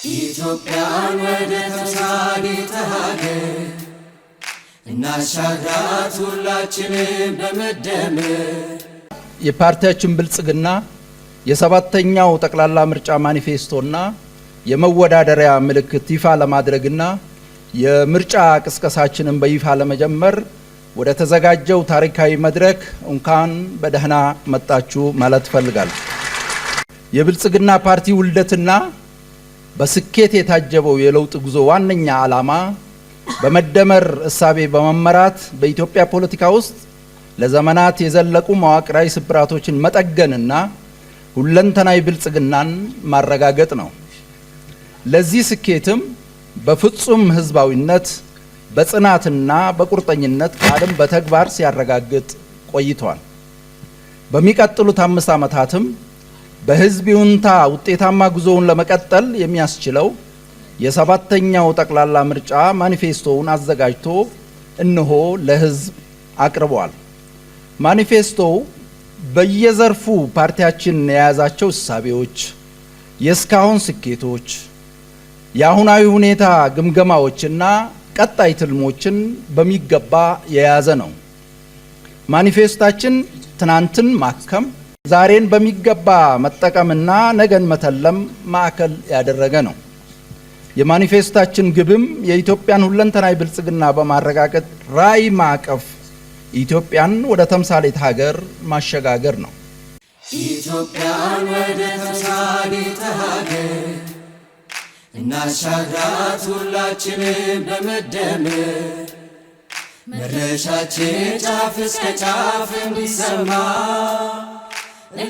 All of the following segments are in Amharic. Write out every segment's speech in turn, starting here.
ኢትዮጵያን ወደ ተምሳሌተ ሀገር እናሻግራት ሁላችንም በመደመር። የፓርቲያችን ብልጽግና የሰባተኛው ጠቅላላ ምርጫ ማኒፌስቶና የመወዳደሪያ ምልክት ይፋ ለማድረግና የምርጫ ቅስቀሳችንን በይፋ ለመጀመር ወደ ተዘጋጀው ታሪካዊ መድረክ እንኳን በደህና መጣችሁ ማለት ፈልጋለሁ። የብልጽግና ፓርቲ ውልደትና በስኬት የታጀበው የለውጥ ጉዞ ዋነኛ ዓላማ በመደመር እሳቤ በመመራት በኢትዮጵያ ፖለቲካ ውስጥ ለዘመናት የዘለቁ መዋቅራዊ ስብራቶችን መጠገንና ሁለንተናዊ ብልጽግናን ማረጋገጥ ነው። ለዚህ ስኬትም በፍጹም ህዝባዊነት በጽናትና በቁርጠኝነት ቃልም በተግባር ሲያረጋግጥ ቆይቷል። በሚቀጥሉት 5 ዓመታትም በህዝብ ይሁንታ ውጤታማ ጉዞውን ለመቀጠል የሚያስችለው የሰባተኛው ጠቅላላ ምርጫ ማኒፌስቶውን አዘጋጅቶ እነሆ ለህዝብ አቅርቧል። ማኒፌስቶው በየዘርፉ ፓርቲያችን የያዛቸው እሳቤዎች፣ የእስካሁን ስኬቶች፣ የአሁናዊ ሁኔታ ግምገማዎችና ቀጣይ ትልሞችን በሚገባ የያዘ ነው። ማኒፌስታችን ትናንትን ማከም፣ ዛሬን በሚገባ መጠቀምና ነገን መተለም ማዕከል ያደረገ ነው። የማኒፌስታችን ግብም የኢትዮጵያን ሁለንተናዊ ብልጽግና በማረጋገጥ ራዕይ ማዕቀፍ ኢትዮጵያን ወደ ተምሳሌት ሀገር ማሸጋገር ነው። ኢትዮጵያን ወደ ተምሳሌት ሀገር እናሻግራት ሁላችንም በመደመር። መድረሻችን ጫፍ እስከ ጫፍ እንዲሰማ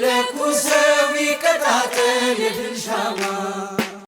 ለኩሰው ይቀጣጠል የድል ሻማ።